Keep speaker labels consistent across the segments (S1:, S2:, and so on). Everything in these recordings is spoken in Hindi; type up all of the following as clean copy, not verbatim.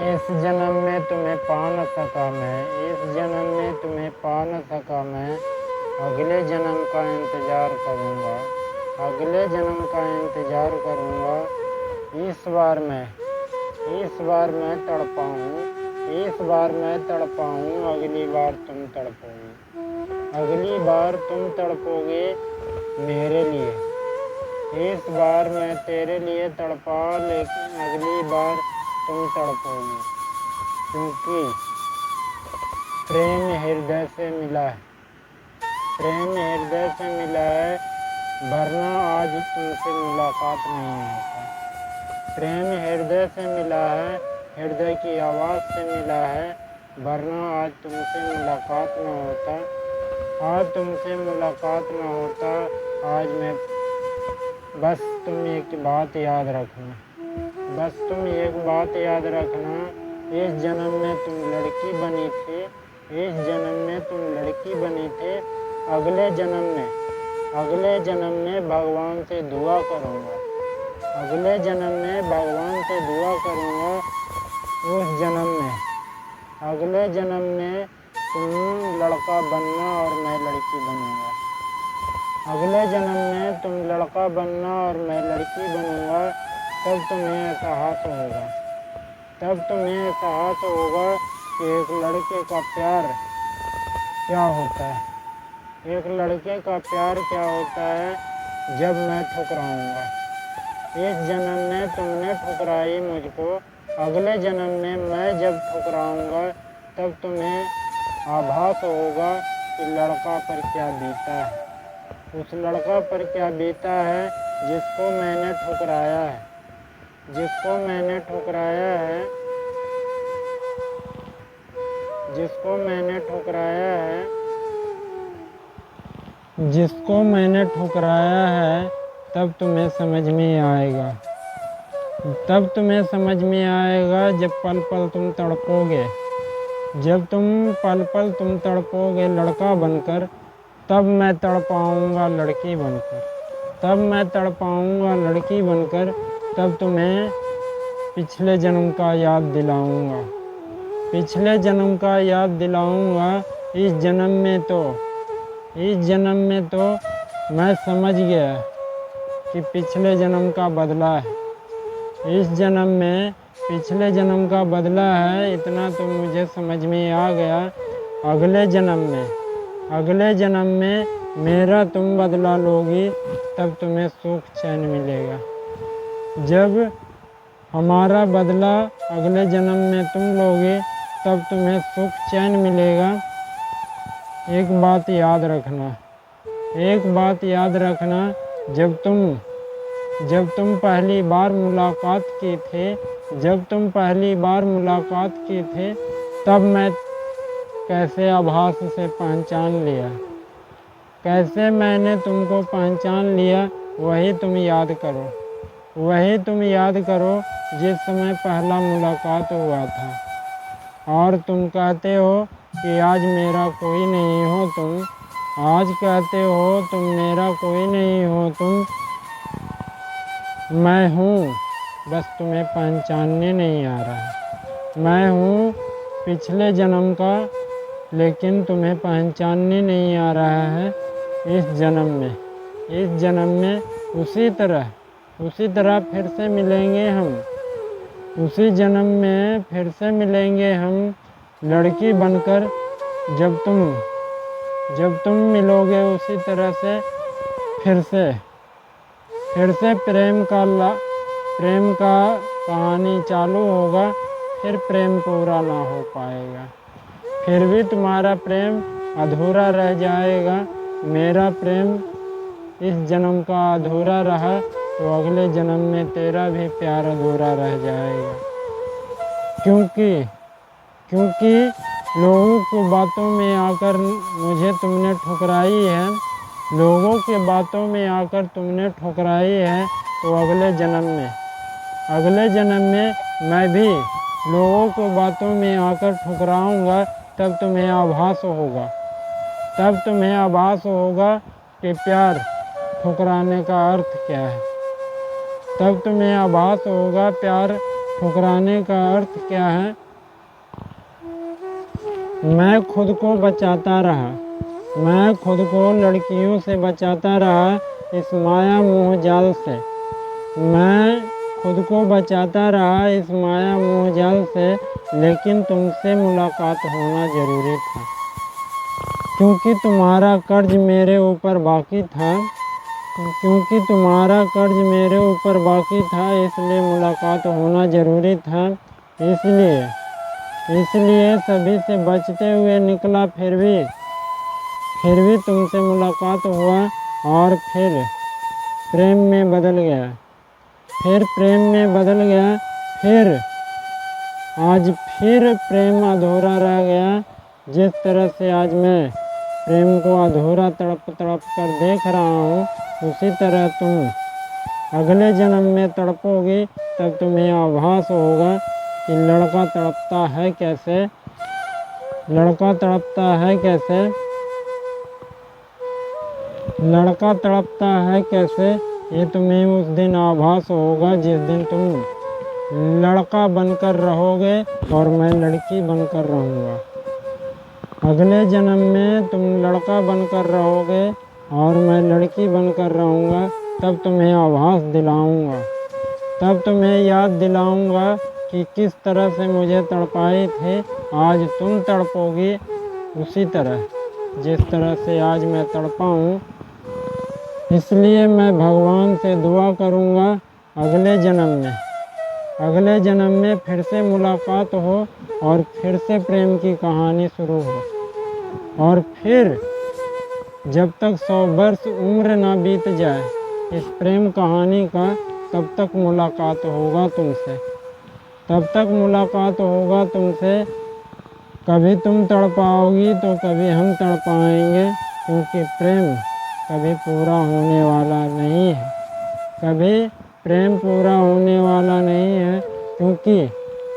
S1: इस जन्म में तुम्हें पा न सका मैं, इस जन्म में तुम्हें पा न सका मैं, अगले जन्म का इंतज़ार करूँगा, अगले जन्म का इंतज़ार करूँगा। इस बार मैं तड़पाऊँ, इस बार मैं तड़पाऊँ, अगली बार तुम तड़पोगे, अगली बार तुम तड़पोगे मेरे लिए। इस बार मैं तेरे लिए तड़पा, लेकिन अगली बार तुम तड़पोगे, क्योंकि प्रेम हृदय से मिला है, प्रेम हृदय से मिला है, वरना आज तुमसे मुलाकात नहीं होता। प्रेम हृदय से मिला है, हृदय की आवाज़ से मिला है, वरना आज तुमसे मुलाकात न होता, आज तुमसे मुलाकात न होता। आज मैं बस तुम एक बात याद रखना, बस तुम एक बात याद रखना, इस जन्म में तुम लड़की बनी थी, इस जन्म में तुम लड़की बनी थे, अगले जन्म में भगवान से दुआ करूँगा, अगले जन्म में भगवान से दुआ करूँगा। उस जन्म में, अगले जन्म में तुम लड़का बनना और मैं लड़की बनूँगा, अगले जन्म में तुम लड़का बनना और मैं लड़की बनूँगा। तब तुम्हें एहसास होगा, तब तुम्हें एहसास होगा कि एक लड़के का प्यार क्या होता है, एक लड़के का प्यार क्या होता है। जब मैं ठुकराऊँगा, इस जन्म में तुमने ठुकराई मुझको, अगले जन्म में मैं जब ठुकराऊँगा तब तुम्हें आभास होगा कि लड़का पर क्या बीता है, उस लड़का पर क्या बीता है जिसको मैंने ठुकराया है, जिसको मैंने ठुकराया है, जिसको मैंने ठुकराया है, जिसको मैंने ठुकराया है। तब तुम्हें समझ में आएगा, तब तुम्हें समझ में आएगा जब पल पल तुम तड़पोगे, जब तुम पल पल तुम तड़पोगे लड़का बनकर, तब मैं तड़पाऊँगा लड़की बनकर, तब मैं तड़पाऊँगा लड़की बनकर। तब तुम्हें पिछले जन्म का याद दिलाऊँगा, पिछले जन्म का याद दिलाऊँगा। इस जन्म में तो, इस जन्म में तो मैं समझ गया कि पिछले जन्म का बदला है, इस जन्म में पिछले जन्म का बदला है, इतना तो मुझे समझ में आ गया। अगले जन्म में, अगले जन्म में मेरा तुम बदला लोगी, तब तुम्हें सुख चैन मिलेगा। जब हमारा बदला अगले जन्म में तुम लोगे तब तुम्हें सुख चैन मिलेगा। एक बात याद रखना, एक बात याद रखना, जब तुम पहली बार मुलाकात की थे, जब तुम पहली बार मुलाकात की थे, तब मैं कैसे आभास से पहचान लिया, कैसे मैंने तुमको पहचान लिया, वही तुम याद करो, वही तुम याद करो जिस समय पहला मुलाकात हुआ था। और तुम कहते हो कि आज मेरा कोई नहीं हो तुम, आज कहते हो तुम मेरा कोई नहीं हो तुम, मैं हूँ, बस तुम्हें पहचानने नहीं आ रहा। मैं हूँ पिछले जन्म का, लेकिन तुम्हें पहचानने नहीं आ रहा है। इस जन्म में, इस जन्म में उसी तरह फिर से मिलेंगे हम, उसी जन्म में फिर से मिलेंगे हम लड़की बनकर। जब तुम मिलोगे उसी तरह से फिर से प्रेम का कहानी चालू होगा, फिर प्रेम पूरा ना हो पाएगा, फिर भी तुम्हारा प्रेम अधूरा रह जाएगा। मेरा प्रेम इस जन्म का अधूरा रहा तो अगले जन्म में तेरा भी प्यार अधूरा रह जाएगा। क्योंकि लोगों की बातों में आकर मुझे तुमने ठुकराई है, लोगों की बातों में आकर तुमने ठुकराई है, तो अगले जन्म में मैं भी लोगों की बातों में आकर ठुकराऊँगा। तब तुम्हें आभास होगा, तब तुम्हें आभास होगा कि प्यार ठुकराने का अर्थ क्या है, तब तुम्हें आभास होगा प्यार ठुकराने का अर्थ क्या है? मैं खुद को बचाता रहा, मैं खुद को लड़कियों से बचाता रहा इस माया मोह जाल से। मैं खुद को बचाता रहा इस माया मोह जाल से, लेकिन तुमसे मुलाकात होना ज़रूरी था, क्योंकि तुम्हारा कर्ज मेरे ऊपर बाकी था। क्योंकि तुम्हारा कर्ज मेरे ऊपर बाकी था, इसलिए मुलाकात होना ज़रूरी था। इसलिए सभी से बचते हुए निकला, फिर भी तुमसे मुलाकात हुआ और फिर प्रेम में बदल गया। फिर आज फिर प्रेम अधूरा रह गया। जिस तरह से आज मैं प्रेम को अधूरा तड़प कर देख रहा हूँ, उसी तरह तुम अगले जन्म में तड़पोगी, तब तुम्हें आभास होगा कि लड़का तड़पता है कैसे। लड़का तड़पता है कैसे, ये तुम्हें उस दिन आभास होगा जिस दिन तुम लड़का बनकर रहोगे और मैं लड़की बनकर रहूँगा। अगले जन्म में तुम लड़का बनकर रहोगे और मैं लड़की बनकर रहूँगा। तब तुम्हें आभास दिलाऊँगा, तब तुम्हें याद दिलाऊँगा कि किस तरह से मुझे तड़पाए थे। आज तुम तड़पोगी उसी तरह जिस तरह से आज मैं तड़पा हूँ। इसलिए मैं भगवान से दुआ करूँगा अगले जन्म में फिर से मुलाकात हो और फिर से प्रेम की कहानी शुरू हो, और फिर जब तक 100 वर्ष उम्र ना बीत जाए इस प्रेम कहानी का, तब तक मुलाकात होगा तुमसे। कभी तुम तड़पाओगी तो कभी हम तड़पाएंगे, क्योंकि प्रेम कभी पूरा होने वाला नहीं है। क्योंकि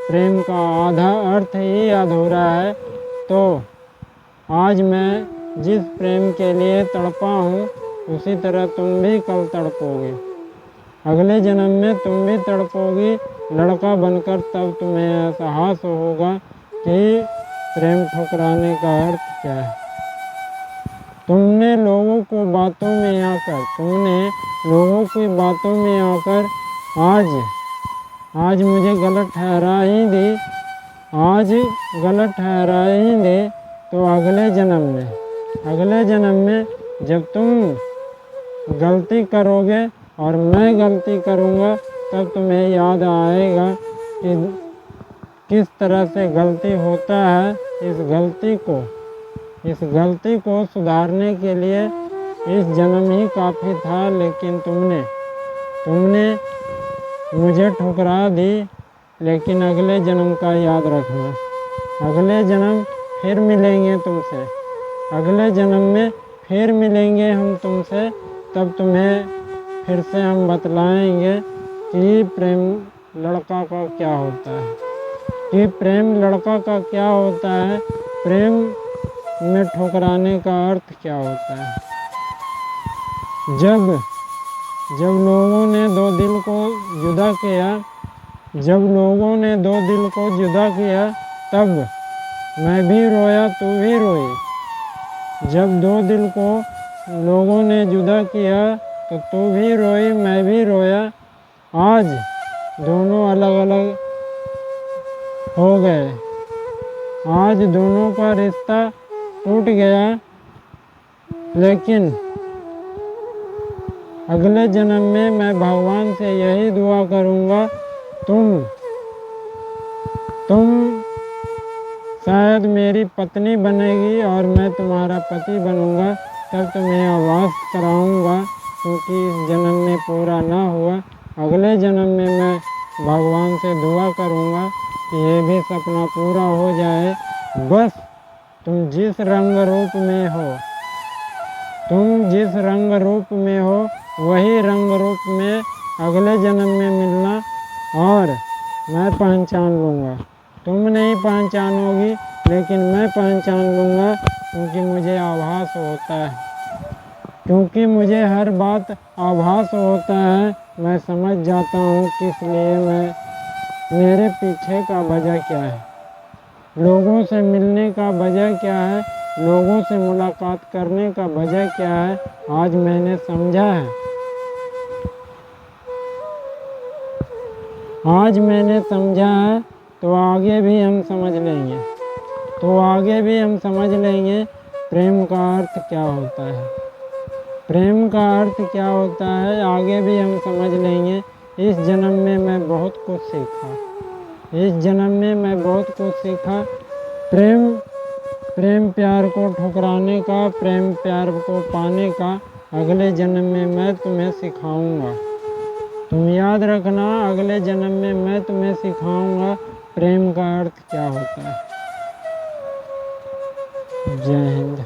S1: प्रेम का आधा अर्थ ही अधूरा है। तो आज मैं जिस प्रेम के लिए तड़पा हूँ, उसी तरह तुम भी कल तड़पोगे। अगले जन्म में तुम भी तड़पोगी लड़का बनकर। तब तुम्हें एहसास होगा कि प्रेम ठुकराने का अर्थ क्या है। तुमने लोगों की बातों में आकर आज मुझे गलत ठहरा ही दे। तो अगले जन्म में जब तुम गलती करोगे और मैं गलती करूँगा, तब तुम्हें याद आएगा कि किस तरह से गलती होता है। इस गलती को सुधारने के लिए इस जन्म ही काफ़ी था, लेकिन तुमने मुझे ठुकरा दी। लेकिन अगले जन्म का याद रखना, अगले जन्म फिर मिलेंगे तुमसे, अगले जन्म में फिर मिलेंगे हम तुमसे। तब तुम्हें फिर से हम बतलाएंगे कि प्रेम लड़का का क्या होता है, प्रेम में ठुकराने का अर्थ क्या होता है। जब लोगों ने दो दिल को जुदा किया, तब मैं भी रोया, तू भी रोई। जब दो दिल को लोगों ने जुदा किया, तो तू भी रोई, मैं भी रोया। आज दोनों अलग अलग हो गए, आज दोनों का रिश्ता टूट गया। लेकिन अगले जन्म में मैं भगवान से यही दुआ करूँगा, तुम शायद मेरी पत्नी बनेगी और मैं तुम्हारा पति बनूँगा। तब तुम्हें आभास कराऊँगा, क्योंकि इस जन्म में पूरा ना हुआ। अगले जन्म में मैं भगवान से दुआ करूँगा कि ये भी सपना पूरा हो जाए। बस तुम जिस रंग रूप में हो वही रंग रूप में अगले जन्म में मिलना, और मैं पहचान लूँगा। तुम नहीं पहचानोगी, लेकिन मैं पहचान लूँगा, क्योंकि मुझे आभास होता है। क्योंकि मुझे हर बात आभास होता है, मैं समझ जाता हूँ किस लिए मैं मेरे पीछे का वजह क्या है। लोगों से मिलने का वजह क्या है, लोगों से मुलाकात करने का वजह क्या है, आज मैंने समझा है। आज मैंने समझा है, तो आगे भी हम समझ लेंगे। तो आगे भी हम समझ लेंगे प्रेम का अर्थ क्या होता है। प्रेम का अर्थ क्या होता है आगे भी हम समझ लेंगे। इस जन्म में मैं बहुत कुछ सीखा। इस जन्म में मैं बहुत कुछ सीखा। प्रेम प्यार को ठुकराने का, प्रेम प्यार को पाने का अगले जन्म में मैं तुम्हें सिखाऊंगा। तुम याद रखना, अगले जन्म में मैं तुम्हें सिखाऊंगा प्रेम का अर्थ क्या होता है। जय हिंद।